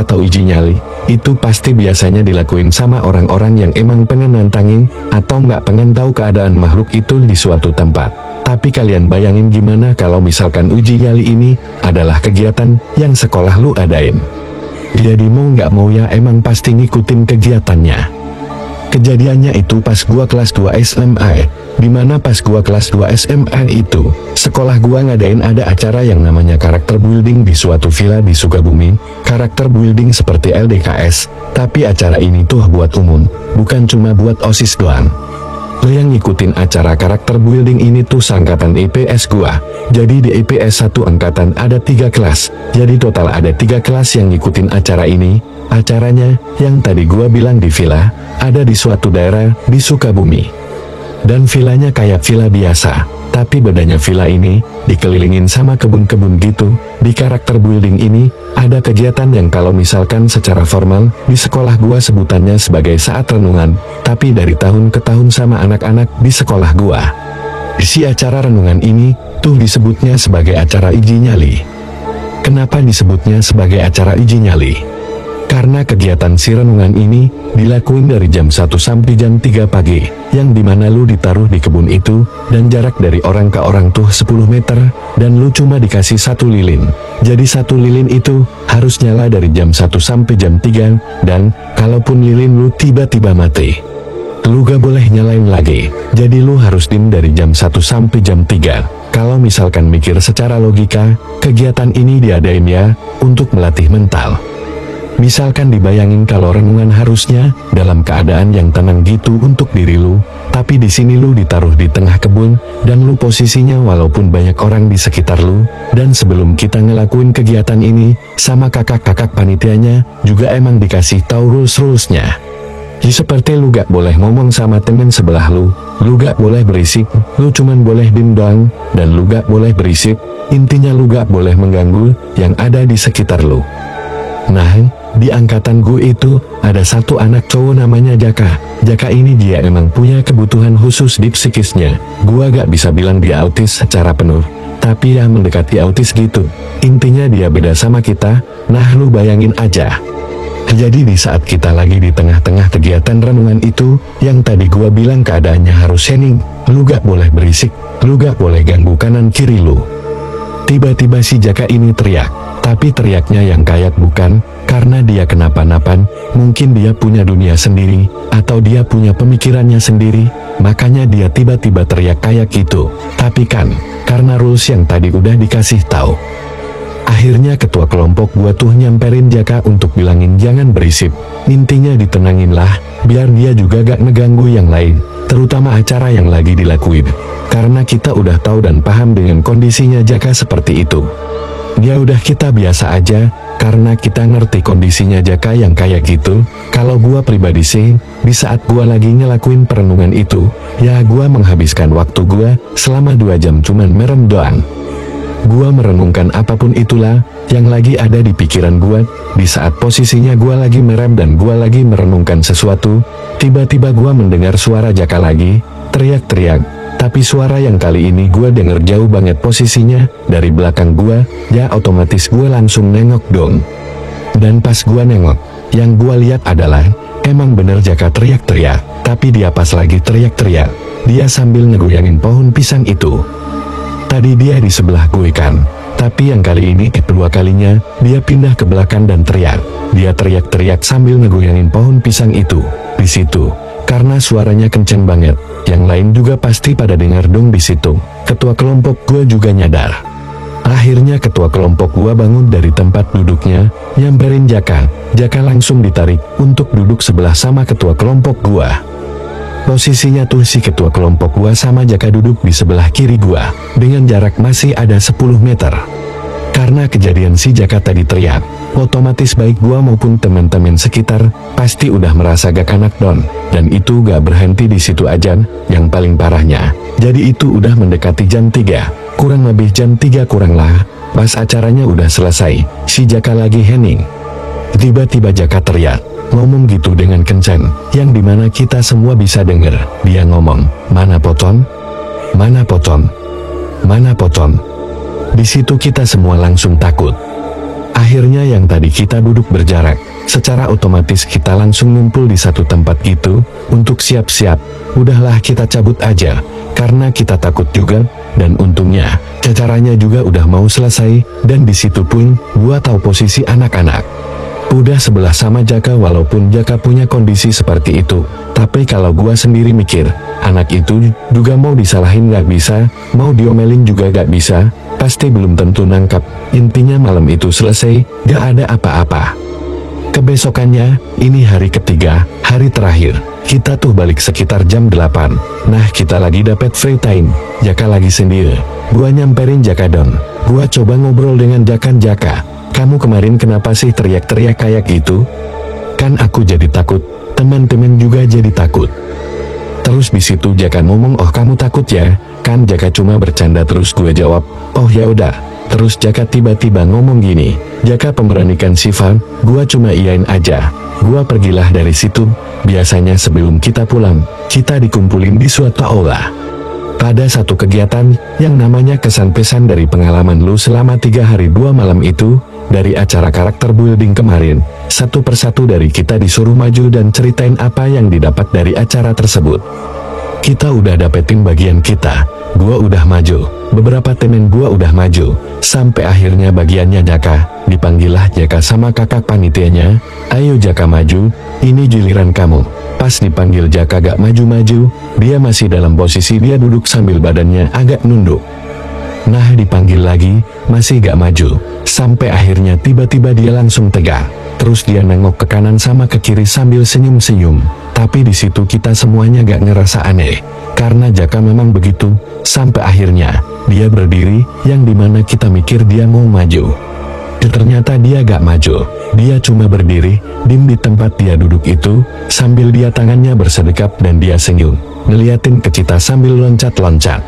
atau uji nyali, itu pasti biasanya dilakuin sama orang-orang yang emang pengen nantangin, atau nggak pengen tahu keadaan makhluk itu di suatu tempat. Tapi kalian bayangin gimana kalau misalkan uji nyali ini adalah kegiatan yang sekolah lu adain. Jadi mau nggak mau ya emang pasti ngikutin kegiatannya. Kejadiannya itu pas gua kelas 2 SMA, dimana pas gua kelas 2 SMA itu, sekolah gua ngadain ada acara yang namanya karakter building di suatu villa di Sukabumi. Karakter building seperti LDKS, tapi acara ini tuh buat umum, bukan cuma buat OSIS doang. Lo yang ngikutin acara karakter building ini tuh seangkatan IPS gua. Jadi di IPS 1 angkatan ada 3 kelas, jadi total ada 3 kelas yang ngikutin acara ini. Acaranya, yang tadi gua bilang di villa, ada di suatu daerah di Sukabumi. Dan villanya kayak villa biasa, tapi bedanya villa ini dikelilingin sama kebun-kebun gitu. Di karakter building ini ada kegiatan yang kalau misalkan secara formal di sekolah gua sebutannya sebagai saat renungan, tapi dari tahun ke tahun sama anak-anak di sekolah gua, isi acara renungan ini tuh disebutnya sebagai acara uji nyali. Kenapa disebutnya sebagai acara uji nyali? Karena kegiatan si renungan ini dilakuin dari jam 1 sampai jam 3 pagi, yang dimana lu ditaruh di kebun itu, dan jarak dari orang ke orang tuh 10 meter, dan lu cuma dikasih 1 lilin. Jadi 1 lilin itu harus nyala dari jam 1 sampai jam 3, dan kalaupun lilin lu tiba-tiba mati, lu gak boleh nyalain lagi. Jadi lu harus dim dari jam 1 sampai jam 3. Kalau misalkan mikir secara logika, kegiatan ini diadain ya untuk melatih mental. Misalkan dibayangin kalau renungan harusnya dalam keadaan yang tenang gitu untuk diri lu, tapi di sini lu ditaruh di tengah kebun, dan lu posisinya walaupun banyak orang di sekitar lu, dan sebelum kita ngelakuin kegiatan ini, sama kakak-kakak panitianya, juga emang dikasih tahu rules-rulesnya. Jadi seperti lu gak boleh ngomong sama temen sebelah lu gak boleh berisik, lu cuman boleh dim doang, dan lu gak boleh berisik, intinya lu gak boleh mengganggu yang ada di sekitar lu. Nah, di angkatan gue itu, ada satu anak cowok namanya Jaka. Jaka ini dia emang punya kebutuhan khusus di psikisnya. Gua gak bisa bilang dia autis secara penuh, tapi ya mendekati autis gitu. Intinya dia beda sama kita. Nah lu bayangin aja. Jadi di saat kita lagi di tengah-tengah kegiatan renungan itu, yang tadi gua bilang keadaannya harus hening, lu gak boleh berisik, lu gak boleh ganggu kanan kiri lu. Tiba-tiba si Jaka ini teriak. Tapi teriaknya yang kayak bukan, karena dia kenapa-napan, mungkin dia punya dunia sendiri, atau dia punya pemikirannya sendiri, makanya dia tiba-tiba teriak kayak gitu. Tapi kan, karena rules yang tadi udah dikasih tahu, akhirnya ketua kelompok gua tuh nyamperin Jaka untuk bilangin jangan berisik, intinya ditenangin lah, biar dia juga gak ngeganggu yang lain, terutama acara yang lagi dilakuin. Karena kita udah tahu dan paham dengan kondisinya Jaka seperti itu. Ya udah kita biasa aja, karena kita ngerti kondisinya Jaka yang kayak gitu. Kalau gua pribadi sih, di saat gua lagi ngelakuin perenungan itu, ya gua menghabiskan waktu gua selama 2 jam cuman merem doang. Gua merenungkan apapun itulah yang lagi ada di pikiran gua. Di saat posisinya gua lagi merem dan gua lagi merenungkan sesuatu, tiba-tiba gua mendengar suara Jaka lagi teriak-teriak. Tapi suara yang kali ini gue denger jauh banget posisinya, dari belakang gue, ya otomatis gue langsung nengok dong. Dan pas gue nengok, yang gue lihat adalah, emang bener Jaka teriak-teriak, tapi dia pas lagi teriak-teriak, dia sambil ngegoyangin pohon pisang itu. Tadi dia di sebelah gue kan, tapi yang kali ini kedua kalinya, dia pindah ke belakang dan teriak. Dia teriak-teriak sambil ngegoyangin pohon pisang itu. Di situ, karena suaranya kenceng banget, yang lain juga pasti pada dengar dong di situ. Ketua kelompok gue juga nyadar. Akhirnya ketua kelompok gue bangun dari tempat duduknya, nyamperin Jaka. Jaka langsung ditarik untuk duduk sebelah sama ketua kelompok gue. Posisinya tuh si ketua kelompok gue sama Jaka duduk di sebelah kiri gue, dengan jarak masih ada 10 meter. Karena kejadian si Jaka tadi teriak, otomatis baik gua maupun teman-teman sekitar pasti udah merasa gak enak don. Dan itu gak berhenti di situ aja, yang paling parahnya. Jadi itu udah mendekati jam 3, kurang lebih jam 3 kurang lah. Pas acaranya udah selesai, si Jaka lagi hening. Tiba-tiba Jaka teriak, ngomong gitu dengan kencang, yang dimana kita semua bisa denger. Dia ngomong, mana Poton? Mana Poton? Mana Poton? Di situ kita semua langsung takut. Akhirnya yang tadi kita duduk berjarak, secara otomatis kita langsung ngumpul di satu tempat gitu, untuk siap-siap. Udahlah kita cabut aja, karena kita takut juga, dan untungnya, acaranya juga udah mau selesai, dan disitu pun, gua tahu posisi anak-anak. Udah sebelah sama Jaka walaupun Jaka punya kondisi seperti itu, tapi kalau gua sendiri mikir, anak itu juga mau disalahin gak bisa, mau diomelin juga gak bisa, pasti belum tentu nangkap. Intinya malam itu selesai, gak ada apa-apa. Kebesokannya, ini hari ketiga, hari terakhir, kita tuh balik sekitar jam 8. Nah kita lagi dapet free time, Jaka lagi sendiri. Gua nyamperin Jaka dong, gua coba ngobrol dengan Jaka, kamu kemarin kenapa sih teriak-teriak kayak gitu? Kan aku jadi takut, teman-teman juga jadi takut. Terus di situ Jaka ngomong, oh kamu takut ya? Kan Jaka cuma bercanda, terus gue jawab, oh ya udah. Terus Jaka tiba-tiba ngomong gini, Jaka pemberanikan sifat, gua cuma iyain aja. Gua pergilah dari situ. Biasanya sebelum kita pulang, kita dikumpulin di suatu aula. Pada satu kegiatan, yang namanya kesan pesan dari pengalaman lu selama 3 hari 2 malam itu, dari acara karakter building kemarin, satu persatu dari kita disuruh maju dan ceritain apa yang didapat dari acara tersebut. Kita udah dapetin bagian kita, gua udah maju, beberapa temen gua udah maju, sampai akhirnya bagiannya Jaka, dipanggillah Jaka sama kakak panitianya, ayo Jaka maju, ini giliran kamu. Pas dipanggil Jaka gak maju-maju, dia masih dalam posisi dia duduk sambil badannya agak nunduk. Nah dipanggil lagi, masih gak maju, sampai akhirnya tiba-tiba dia langsung tegak. Terus dia nengok ke kanan sama ke kiri sambil senyum-senyum. Tapi di situ kita semuanya gak ngerasa aneh, karena Jaka memang begitu. Sampai akhirnya dia berdiri, yang dimana kita mikir dia mau maju. Ternyata dia gak maju, dia cuma berdiri, dim di tempat dia duduk itu, sambil dia tangannya bersedekap dan dia senyum, ngeliatin ke kita sambil loncat-loncat.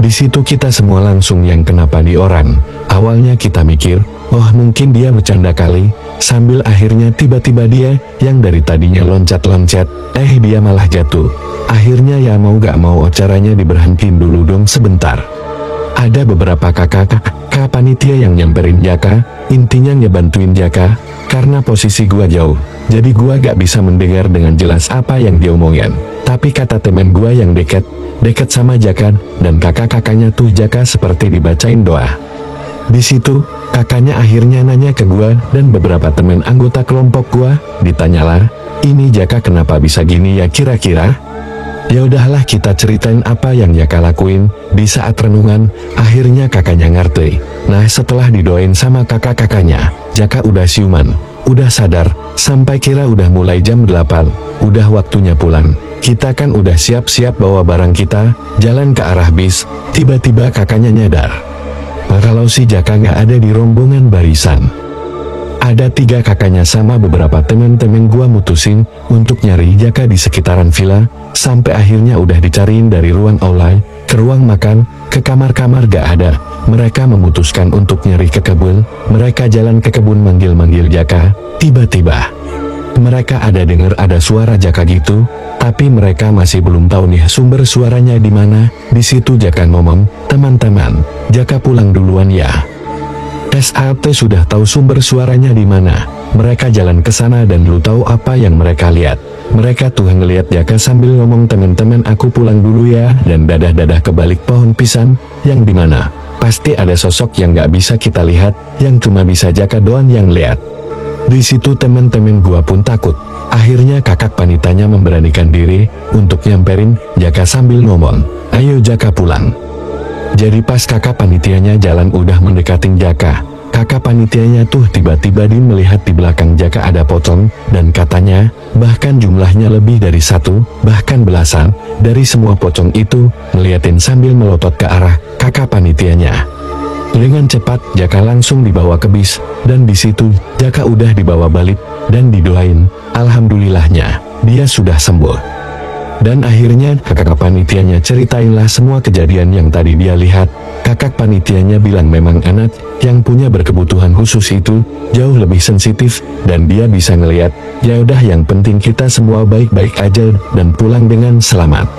Di situ kita semua langsung yang kenapa di orang. Awalnya kita mikir, oh mungkin dia bercanda kali, sambil akhirnya tiba-tiba dia, yang dari tadinya loncat-loncat, dia malah jatuh. Akhirnya ya mau gak mau acaranya diberhentiin dulu dong sebentar. Ada beberapa kakak panitia yang nyamperin Jaka, intinya ngebantuin Jaka, karena posisi gua jauh, jadi gua gak bisa mendengar dengan jelas apa yang dia omongin. Tapi kata temen gua yang dekat sama Jaka, dan kakak-kakaknya tuh Jaka seperti dibacain doa. Di situ, kakaknya akhirnya nanya ke gua dan beberapa temen anggota kelompok gua, ditanyalah, ini Jaka kenapa bisa gini ya kira-kira? Ya udahlah kita ceritain apa yang Jaka lakuin. Di saat renungan, akhirnya kakaknya ngerti. Nah setelah didoain sama kakak-kakaknya, Jaka udah siuman, udah sadar, sampai kira udah mulai jam 8, udah waktunya pulang. Kita kan udah siap-siap bawa barang kita, jalan ke arah bis, tiba-tiba kakaknya nyadar kalau si Jaka nggak ada di rombongan barisan. Ada 3 kakaknya sama beberapa temen-temen gua mutusin untuk nyari Jaka di sekitaran villa, sampai akhirnya udah dicariin dari ruang aula, ke ruang makan, ke kamar-kamar gak ada. Mereka memutuskan untuk nyari ke kebun. Mereka jalan ke kebun manggil-manggil Jaka. Tiba-tiba mereka ada dengar ada suara Jaka gitu, tapi mereka masih belum tahu nih sumber suaranya di mana. Di situ Jaka ngomong, teman-teman, Jaka pulang duluan ya. SAT sudah tahu sumber suaranya di mana. Mereka jalan ke sana dan lu tahu apa yang mereka lihat? Mereka tuh ngeliat Jaka sambil ngomong, teman-teman aku pulang dulu ya, dan dadah-dadah ke balik pohon pisang, yang dimana pasti ada sosok yang gak bisa kita lihat, yang cuma bisa Jaka doang yang lihat. Di situ teman-teman gua pun takut. Akhirnya kakak panitanya memberanikan diri untuk nyamperin Jaka sambil ngomong, ayo Jaka pulang. Jadi pas kakak panitianya jalan udah mendekatin Jaka, kakak panitianya tuh tiba-tiba melihat di belakang Jaka ada pocong, dan katanya, bahkan jumlahnya lebih dari 1, bahkan belasan, dari semua pocong itu, ngeliatin sambil melotot ke arah kakak panitianya. Dengan cepat, Jaka langsung dibawa ke bis, dan di situ, Jaka udah dibawa balik, dan didoain, alhamdulillahnya, dia sudah sembuh. Dan akhirnya kakak panitianya ceritainlah semua kejadian yang tadi dia lihat. Kakak panitianya bilang memang anak yang punya berkebutuhan khusus itu jauh lebih sensitif, dan dia bisa ngelihat. Ya udah yang penting kita semua baik-baik aja dan pulang dengan selamat.